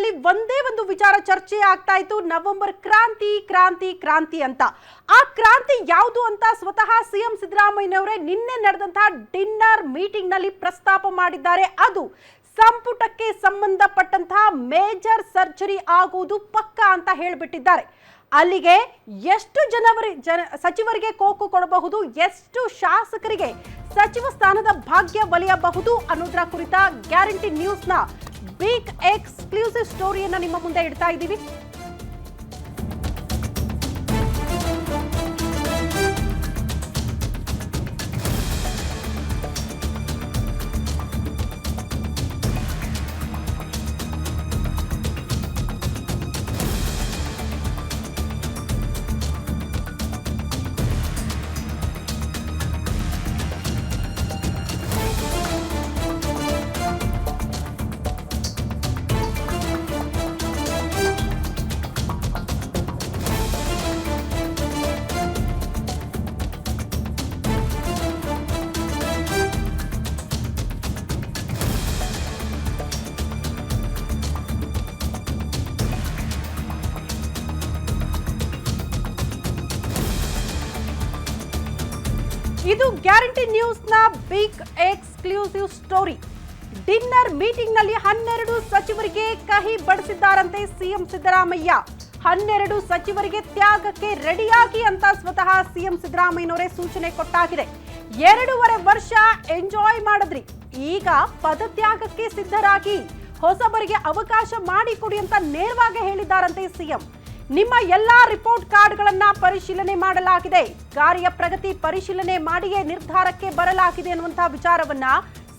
ರಾಜ್ಯದಲ್ಲಿ ಒಂದೇ ಒಂದು ವಿಚಾರ ಚರ್ಚೆ ಆಗ್ತಾ ಇತ್ತು. ನವೆಂಬರ್ ಕ್ರಾಂತಿ ಕ್ರಾಂತಿ ಕ್ರಾಂತಿ ಅಂತ. ಆ ಕ್ರಾಂತಿ ಯಾವುದು ಅಂತ ಸ್ವತಃ ಸಿಎಂ ಸಿದ್ದರಾಮಯ್ಯನವರೇ ನಿನ್ನೆ ನಡೆದಂತಹ ಡಿನ್ನರ್ ಮೀಟಿಂಗ್ ನಲ್ಲಿ ಪ್ರಸ್ತಾಪ ಮಾಡಿದ್ದಾರೆ. ಅದು ಸಂಪುಟಕ್ಕೆ ಸಂಬಂಧಪಟ್ಟಂತಹ ಮೇಜರ್ ಸರ್ಜರಿ ಆಗುವುದು ಪಕ್ಕಾ ಅಂತ ಹೇಳಿಬಿಟ್ಟಿದ್ದಾರೆ. ಅಲ್ಲಿಗೆ ಎಷ್ಟು ಸಚಿವರಿಗೆ ಕೋಕು ಕೊಡಬಹುದು, ಎಷ್ಟು ಶಾಸಕರಿಗೆ ಸಚಿವ ಸ್ಥಾನದ ಭಾಗ್ಯ ಒಲಿಯಬಹುದು ಅನ್ನೋದರ ಕುರಿತ ಗ್ಯಾರಂಟಿ ನ್ಯೂಸ್ನ ಬಿಗ್ ಎಕ್ಸ್ಕ್ಲೂಸಿವ್ ಸ್ಟೋರಿಯನ್ನ ನಿಮ್ಮ ಮುಂದೆ ಇಡ್ತಾ ಇದ್ದೀವಿ. ಇದು ಗ್ಯಾರಂಟಿ ನ್ಯೂಸ್ನ big exclusive story. Dinner meeting ನಲ್ಲಿ 12 ಸಚಿವರಿಗೆ ಕಹಿ ಬಡಿಸಿದ್ದಾರಂತೆ ಸಿಎಂ ಸಿದ್ದರಾಮಯ್ಯ. 12 ಸಚಿವರಿಗೆ ತ್ಯಾಗಕ್ಕೆ ರೆಡಿಯಾಗಿ ಅಂತ ಸ್ವತಃ ಸಿಎಂ ಸಿದ್ದರಾಮಯ್ಯನವರೇ ಸೂಚನೆ ಕೊಟ್ಟಾಗಿದೆ. 2.5 ವರ್ಷ ಎಂಜಾಯ್ ಮಾಡಿದ್ರಿ, ಈಗ ಪದತ್ಯಾಗಕ್ಕೆ ಸಿದ್ಧರಾಗಿ ಹೊಸಬರಿಗೆ ಅವಕಾಶ ಮಾಡಿಕೊಡಿ ಅಂತ ನೇರವಾಗಿ ಹೇಳಿದ್ದಾರಂತೆ ಸಿಎಂ. ನಿಮ್ಮ ಎಲ್ಲಾ ರಿಪೋರ್ಟ್ ಕಾರ್ಡ್ಗಳನ್ನ ಪರಿಶೀಲನೆ ಮಾಡಲಾಗಿದೆ, ಕಾರ್ಯ ಪ್ರಗತಿ ಪರಿಶೀಲನೆ ಮಾಡಿಯೇ ನಿರ್ಧಾರಕ್ಕೆ ಬರಲಾಗಿದೆ ಅನ್ನುವಂತಹ ವಿಚಾರವನ್ನ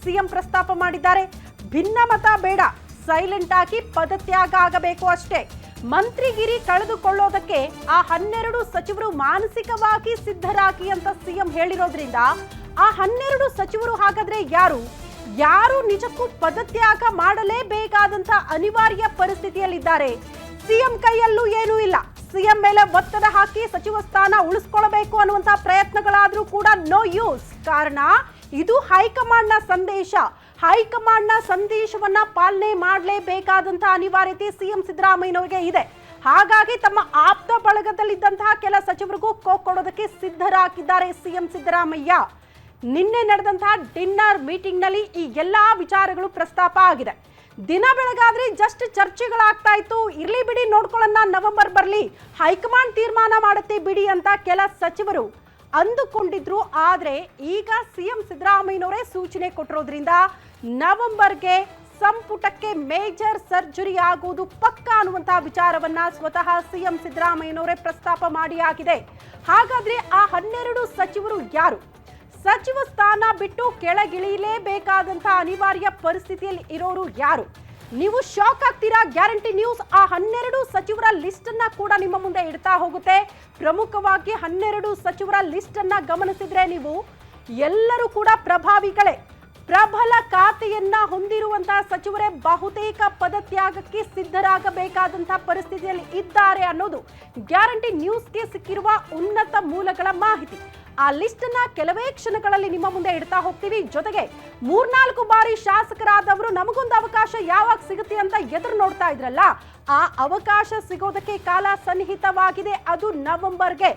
ಸಿಎಂ ಪ್ರಸ್ತಾಪ ಮಾಡಿದ್ದಾರೆ. ಭಿನ್ನಮತ ಬೇಡ, ಸೈಲೆಂಟ್ ಆಗಿ ಪದತ್ಯಾಗ ಆಗಬೇಕು ಅಷ್ಟೇ. ಮಂತ್ರಿಗಿರಿ ಕಳೆದುಕೊಳ್ಳೋದಕ್ಕೆ ಆ 12 ಸಚಿವರು ಮಾನಸಿಕವಾಗಿ ಸಿದ್ಧರಾಗಿ ಅಂತ ಸಿಎಂ ಹೇಳಿರೋದ್ರಿಂದ ಆ 12 ಸಚಿವರು ಹಾಗಾದ್ರೆ ಯಾರು ನಿಜಕ್ಕೂ ಪದತ್ಯಾಗ ಮಾಡಲೇಬೇಕಾದಂತ ಅನಿವಾರ್ಯ ಪರಿಸ್ಥಿತಿಯಲ್ಲಿದ್ದಾರೆ. ಸಿಎಂ ಕೈಯಲ್ಲೂ ಏನೂ ಇಲ್ಲ. ಸಿಎಂ ಮೇಲೆ ಒತ್ತಡ ಹಾಕಿ ಸಚಿವ ಸ್ಥಾನ ಉಳಿಸ್ಕೊಳ್ಬೇಕು ಅನ್ನುವಂತಹ ಪ್ರಯತ್ನಗಳಾದ್ರೂ ಕೂಡ ನೋ ಯೂಸ್. ಕಾರಣ ಇದು ಹೈಕಮಾಂಡ್ ನ ಸಂದೇಶ. ಹೈಕಮಾಂಡ್ ನ ಸಂದೇಶವನ್ನ ಪಾಲನೆ ಮಾಡಲೇಬೇಕಾದಂತಹ ಅನಿವಾರ್ಯತೆ ಸಿಎಂ ಸಿದ್ದರಾಮಯ್ಯನವರಿಗೆ ಇದೆ. ಹಾಗಾಗಿ ತಮ್ಮ ಆಪ್ತ ಬಳಗದಲ್ಲಿದ್ದಂತಹ ಕೆಲ ಸಚಿವರಿಗೂ ಕೊಡೋದಕ್ಕೆ ಸಿದ್ಧರಾಗಿದ್ದಾರೆ ಸಿಎಂ ಸಿದ್ದರಾಮಯ್ಯ. ನಿನ್ನೆ ನಡೆದಂತಹ ಡಿನ್ನರ್ ಮೀಟಿಂಗ್ ನಲ್ಲಿ ಈ ಎಲ್ಲಾ ವಿಚಾರಗಳು ಪ್ರಸ್ತಾಪ ಆಗಿದೆ. ದಿನ ಬೆಳಗಾದ್ರೆ ಜಸ್ಟ್ ಚರ್ಚೆಗಳಾಗ್ತಾ ಇತ್ತು. ಇರ್ಲಿ ಬಿಡಿ, ನೋಡ್ಕೊಳ್ಳೋಣ, ನವೆಂಬರ್ ಬರ್ಲಿ, ಹೈಕಮಾಂಡ್ ತೀರ್ಮಾನ ಮಾಡುತ್ತೆ ಬಿಡಿ ಅಂತ ಕೆಲ ಸಚಿವರು ಅಂದುಕೊಂಡಿದ್ರು. ಆದ್ರೆ ಈಗ ಸಿಎಂ ಸಿದ್ದರಾಮಯ್ಯನವರೇ ಸೂಚನೆ ಕೊಟ್ಟಿರೋದ್ರಿಂದ ನವೆಂಬರ್ಗೆ ಸಂಪುಟಕ್ಕೆ ಮೇಜರ್ ಸರ್ಜರಿ ಆಗುವುದು ಪಕ್ಕಾ ಅನ್ನುವಂತಹ ವಿಚಾರವನ್ನ ಸ್ವತಃ ಸಿಎಂ ಸಿದ್ದರಾಮಯ್ಯನವರೇ ಪ್ರಸ್ತಾಪ ಮಾಡಿ ಆಗಿದೆ. ಹಾಗಾದ್ರೆ ಆ 12 ಸಚಿವರು ಯಾರು? ಸಚಿವ ಸ್ಥಾನ ಬಿಟ್ಟು ಕೆಳಗಿಳಿಯಲೇಬೇಕಾದಂತಹ ಅನಿವಾರ್ಯ ಪರಿಸ್ಥಿತಿಯಲ್ಲಿ ಇರೋರು ಯಾರು? ನೀವು ಶಾಕ್ ಆಗ್ತೀರಾ. ಗ್ಯಾರಂಟಿ ನ್ಯೂಸ್ ಆ 12 ಸಚಿವರ ಲಿಸ್ಟ್ ಅನ್ನ ಕೂಡ ನಿಮ್ಮ ಮುಂದೆ ಇಡ್ತಾ ಹೋಗುತ್ತೆ. ಪ್ರಮುಖವಾಗಿ 12 ಸಚಿವರ ಲಿಸ್ಟ್ ಅನ್ನ ಗಮನಿಸಿದ್ರೆ ನೀವು ಎಲ್ಲರೂ ಕೂಡ ಪ್ರಭಾವಿಗಳೇ. ಪ್ರಬಲ ಖಾತೆಯನ್ನ ಹೊಂದಿರುವಂತಹ ಸಚಿವರೇ ಬಹುತೇಕ ಪದತ್ಯಾಗಕ್ಕೆ ಸಿದ್ಧರಾಗಬೇಕಾದಂತಹ ಪರಿಸ್ಥಿತಿಯಲ್ಲಿ ಇದ್ದಾರೆ ಅನ್ನೋದು ಗ್ಯಾರಂಟಿ ನ್ಯೂಸ್ಗೆ ಸಿಕ್ಕಿರುವ ಉನ್ನತ ಮೂಲಗಳ ಮಾಹಿತಿ. ಆ ಲಿಸ್ಟ್ ಅನ್ನ ಕೆಲವೇ ಕ್ಷಣಗಳಲ್ಲಿ ನಿಮ್ಮ ಮುಂದೆ ಇಡ್ತಾ ಹೋಗ್ತೀವಿ. ಜೊತೆಗೆ 3-4 ಬಾರಿ ಶಾಸಕರಾದವರು ನಮಗೊಂದು ಅವಕಾಶ ಯಾವಾಗ ಸಿಗುತ್ತೆ ಅಂತ ಎದುರು ನೋಡ್ತಾ ಇದ್ರಲ್ಲ, ಆ ಅವಕಾಶ ಸಿಗೋದಕ್ಕೆ ಕಾಲ ಸನ್ನಿಹಿತವಾಗಿದೆ. ಅದು ನವೆಂಬರ್ಗೆ.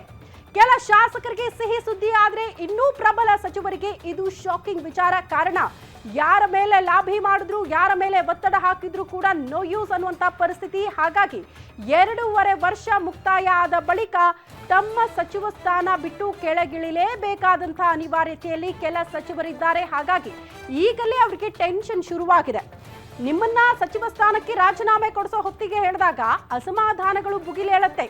ಕೆಲ ಶಾಸಕರಿಗೆ ಸಿಹಿ ಸುದ್ದಿ ಆದ್ರೆ ಇನ್ನೂ ಪ್ರಬಲ ಸಚಿವರಿಗೆ ಇದು ಶಾಕಿಂಗ್ ವಿಚಾರ. ಕಾರಣ ಯಾರ ಮೇಲೆ ಲಾಭಿ ಮಾಡಿದ್ರು, ಯಾರ ಮೇಲೆ ಒತ್ತಡ ಹಾಕಿದ್ರು ಕೂಡ ನೋ ಯೂಸ್ ಅನ್ನುವಂತ ಪರಿಸ್ಥಿತಿ. ಹಾಗಾಗಿ 2.5 ವರ್ಷ ಮುಕ್ತಾಯ ಆದ ಬಳಿಕ ತಮ್ಮ ಸಚಿವ ಸ್ಥಾನ ಬಿಟ್ಟು ಕೆಳಗಿಳಿಲೇಬೇಕಾದಂತಹ ಅನಿವಾರ್ಯತೆಯಲ್ಲಿ ಕೆಲ ಸಚಿವರಿದ್ದಾರೆ. ಹಾಗಾಗಿ ಈಗಲೇ ಅವರಿಗೆ ಟೆನ್ಷನ್ ಶುರುವಾಗಿದೆ. ನಿಮ್ಮನ್ನ ಸಚಿವ ಸ್ಥಾನಕ್ಕೆ ರಾಜೀನಾಮೆ ಕೊಡಿಸೋ ಹೊತ್ತಿಗೆ ಹೇಳಿದಾಗ ಅಸಮಾಧಾನಗಳು ಭುಗಿಲೇಳುತ್ತೆ,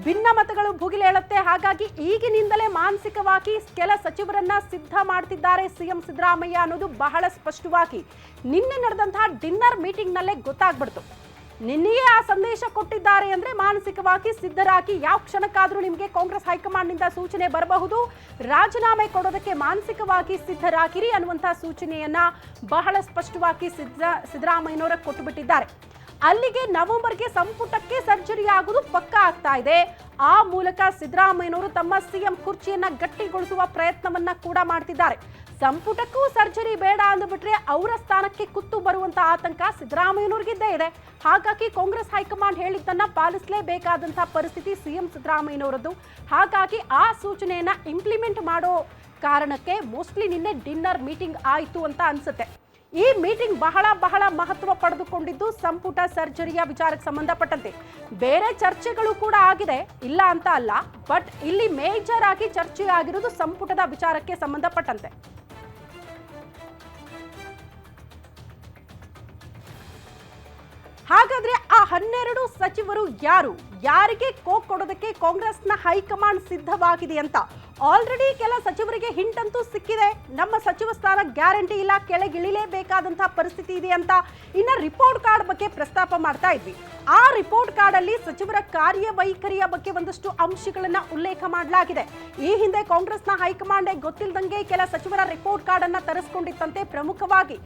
ಭಿನ್ನಮತಗಳು ಭುಗಿಲೇಳುತ್ತೆ. ಹಾಗಾಗಿ ಈಗಿನಿಂದಲೇ ಮಾನಸಿಕವಾಗಿ ಕೆಲ ಸಚಿವರನ್ನ ಸಿದ್ಧ ಮಾಡ್ತಿದ್ದಾರೆ ಸಿಎಂ ಸಿದ್ದರಾಮಯ್ಯ ಅನ್ನೋದು ಬಹಳ ಸ್ಪಷ್ಟವಾಗಿ ನಿನ್ನೆ ನಡೆದಂತಹ ಡಿನ್ನರ್ ಮೀಟಿಂಗ್ ನಲ್ಲೇ ಗೊತ್ತಾಗ್ಬಿಡ್ತು. ನಿನ್ನೆಯೇ ಆ ಸಂದೇಶ ಕೊಟ್ಟಿದ್ದಾರೆ ಅಂದ್ರೆ ಮಾನಸಿಕವಾಗಿ ಸಿದ್ಧರಾಗಿ ಯಾವ ಕ್ಷಣಕ್ಕಾದ್ರೂ ನಿಮಗೆ ಕಾಂಗ್ರೆಸ್ ಹೈಕಮಾಂಡ್ ನಿಂದ ಸೂಚನೆ ಬರಬಹುದು, ರಾಜೀನಾಮೆ ಕೊಡೋದಕ್ಕೆ ಮಾನಸಿಕವಾಗಿ ಸಿದ್ಧರಾಗಿರಿ ಅನ್ನುವಂತಹ ಸೂಚನೆಯನ್ನ ಬಹಳ ಸ್ಪಷ್ಟವಾಗಿ ಸಿದ್ದರಾಮಯ್ಯನವರ ಕೊಟ್ಟು ಬಿಟ್ಟಿದ್ದಾರೆ. ಅಲ್ಲಿಗೆ ನವೆಂಬರ್ಗೆ ಸಂಪುಟಕ್ಕೆ ಸರ್ಜರಿ ಆಗುವುದು ಪಕ್ಕಾ ಆಗ್ತಾ ಇದೆ. ಆ ಮೂಲಕ ಸಿದ್ದರಾಮಯ್ಯನವರು ತಮ್ಮ ಸಿಎಂ ಕುರ್ಚಿಯನ್ನ ಗಟ್ಟಿಗೊಳಿಸುವ ಪ್ರಯತ್ನವನ್ನ ಕೂಡ ಮಾಡ್ತಿದ್ದಾರೆ. ಸಂಪುಟಕ್ಕೂ ಸರ್ಜರಿ ಬೇಡ ಅಂದ್ಬಿಟ್ರೆ ಅವರ ಸ್ಥಾನಕ್ಕೆ ಕುತ್ತು ಬರುವಂತ ಆತಂಕ ಸಿದ್ದರಾಮಯ್ಯನವ್ರಿಗಿದ್ದೇ ಇದೆ. ಹಾಗಾಗಿ ಕಾಂಗ್ರೆಸ್ ಹೈಕಮಾಂಡ್ ಹೇಳಿದ್ದನ್ನ ಪಾಲಿಸಲೇಬೇಕಾದಂತಹ ಪರಿಸ್ಥಿತಿ ಸಿಎಂ ಸಿದ್ದರಾಮಯ್ಯನವರದ್ದು. ಹಾಗಾಗಿ ಆ ಸೂಚನೆಯನ್ನ ಇಂಪ್ಲಿಮೆಂಟ್ ಮಾಡೋ ಕಾರಣಕ್ಕೆ ಮೋಸ್ಟ್ಲಿ ನಿನ್ನೆ ಡಿನ್ನರ್ ಮೀಟಿಂಗ್ ಆಯಿತು ಅಂತ ಅನ್ಸುತ್ತೆ. ಈ ಮೀಟಿಂಗ್ ಬಹಳ ಮಹತ್ವ ಪಡೆದುಕೊಂಡಿದ್ದು ಸಂಪುಟ ಸರ್ಜರಿಯ ವಿಚಾರಕ್ಕೆ ಸಂಬಂಧಪಟ್ಟಂತೆ. ಬೇರೆ ಚರ್ಚೆಗಳು ಕೂಡ ಆಗಿದೆ, ಇಲ್ಲ ಅಂತ ಅಲ್ಲ, ಬಟ್ ಇಲ್ಲಿ ಮೇಜರ್ ಆಗಿ ಚರ್ಚೆ ಆಗಿರೋದು ಸಂಪುಟದ ವಿಚಾರಕ್ಕೆ ಸಂಬಂಧಪಟ್ಟಂತೆ. ಹಾಗಾದ್ರೆ ಆ 12 ಸಚಿವರು ಯಾರು, ಯಾರಿಗೆ ಕೋಕ್ ಕೊಡೋದಕ್ಕೆ ಕಾಂಗ್ರೆಸ್ನ ಹೈಕಮಾಂಡ್ ಸಿದ್ಧವಾಗಿದೆ ಅಂತ ಆಲ್ರೆಡಿ ಕೆಲ ಸಚಿವರಿಗೆ ಹಿಂಟ್ ಅಂತೂ ಸಿಕ್ಕಿದೆ. ನಮ್ಮ ಸಚಿವ ಸ್ಥಾನ ಗ್ಯಾರಂಟಿ ಇಲ್ಲ, ಕೆಳಗಿಳಿಲೇಬೇಕಾದಂತಹ ಪರಿಸ್ಥಿತಿ ಇದೆ ಅಂತ. ಇನ್ನ ರಿಪೋರ್ಟ್ ಕಾರ್ಡ್ ಬಗ್ಗೆ ಪ್ರಸ್ತಾಪ ಮಾಡ್ತಾ ಇದ್ವಿ. ಆ ರಿಪೋರ್ಟ್ ಕಾರ್ಡ್ ಅಲ್ಲಿ ಸಚಿವರ ಕಾರ್ಯವೈಖರಿಯ ಬಗ್ಗೆ ಒಂದಷ್ಟು ಅಂಶಗಳನ್ನ ಉಲ್ಲೇಖ ಮಾಡಲಾಗಿದೆ. ಈ ಹಿಂದೆ ಕಾಂಗ್ರೆಸ್ನ ಹೈಕಮಾಂಡ್ ಗೊತ್ತಿಲ್ಲದಂಗೆ ಕೆಲ ಸಚಿವರ ರಿಪೋರ್ಟ್ ಕಾರ್ಡ್ ಅನ್ನ ತರಿಸಿಕೊಂಡಿತ್ತಂತೆ. ಪ್ರಮುಖವಾಗಿ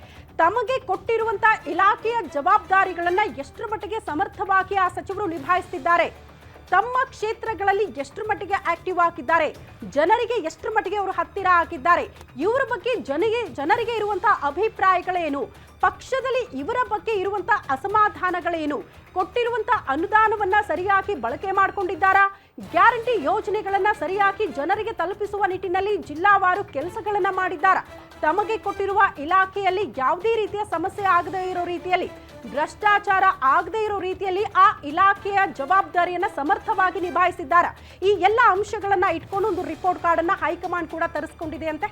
ತಮಗೆ ಕೊಟ್ಟಿರುವಂತಹ ಇಲಾಖೆಯ ಜವಾಬ್ದಾರಿಗಳನ್ನ ಎಷ್ಟರ ಮಟ್ಟಿಗೆ ಸಮರ್ಥವಾಗಿ ಆ ಸಚಿವರು ನಿಭಾಯಿಸುತ್ತಿದ್ದಾರೆ, ತಮ್ಮ ಕ್ಷೇತ್ರಗಳಲ್ಲಿ ಎಷ್ಟರ ಮಟ್ಟಿಗೆ ಆಕ್ಟಿವ್ ಆಗಿದ್ದಾರೆ, ಜನರಿಗೆ ಎಷ್ಟರ ಮಟ್ಟಿಗೆ ಅವರು ಹತ್ತಿರ ಆಗಿದ್ದಾರೆ, ಇವರ ಬಗ್ಗೆ ಜನರಿಗೆ ಇರುವಂತಹ ಅಭಿಪ್ರಾಯಗಳೇನು, ಪಕ್ಷದಲ್ಲಿ ಇವರ ಬಗ್ಗೆ ಇರುವಂತಹ ಅಸಮಾಧಾನಗಳೇನು, ಕೊಟ್ಟಿರುವಂತಹ ಅನುದಾನವನ್ನ ಸರಿಯಾಗಿ ಬಳಕೆ ಮಾಡಿಕೊಂಡಿದ್ದಾರಾ, ಗ್ಯಾರಂಟಿ ಯೋಜನೆಗಳನ್ನ ಸರಿಯಾಗಿ ಜನರಿಗೆ ತಲುಪಿಸುವ ನಿಟ್ಟಿನಲ್ಲಿ ಜಿಲ್ಲಾವಾರು ಕೆಲಸಗಳನ್ನ ಮಾಡಿದ್ದಾರಾ, ತಮಗೆ ಕೊಟ್ಟಿರುವ ಇಲಾಖೆಯಲ್ಲಿ ಯಾವುದೇ ರೀತಿಯ ಸಮಸ್ಯೆ ಆಗದೇ ಇರೋ ರೀತಿಯಲ್ಲಿ, ಭ್ರಷ್ಟಾಚಾರ ಆಗದೇ ಇರೋ ರೀತಿಯಲ್ಲಿ ಆ ಇಲಾಖೆಯ ಜವಾಬ್ದಾರಿಯನ್ನ ಸಮರ್ಥವಾಗಿ ನಿಭಾಯಿಸಿದ್ದಾರಾ, ಈ ಎಲ್ಲ ಅಂಶಗಳನ್ನ ಇಟ್ಕೊಂಡು ಒಂದು ರಿಪೋರ್ಟ್ ಕಾರ್ಡ್ ಅನ್ನ ಹೈಕಮಾಂಡ್ ಕೂಡ ತರಿಸಿಕೊಂಡಿದೆ ಅಂತೆ.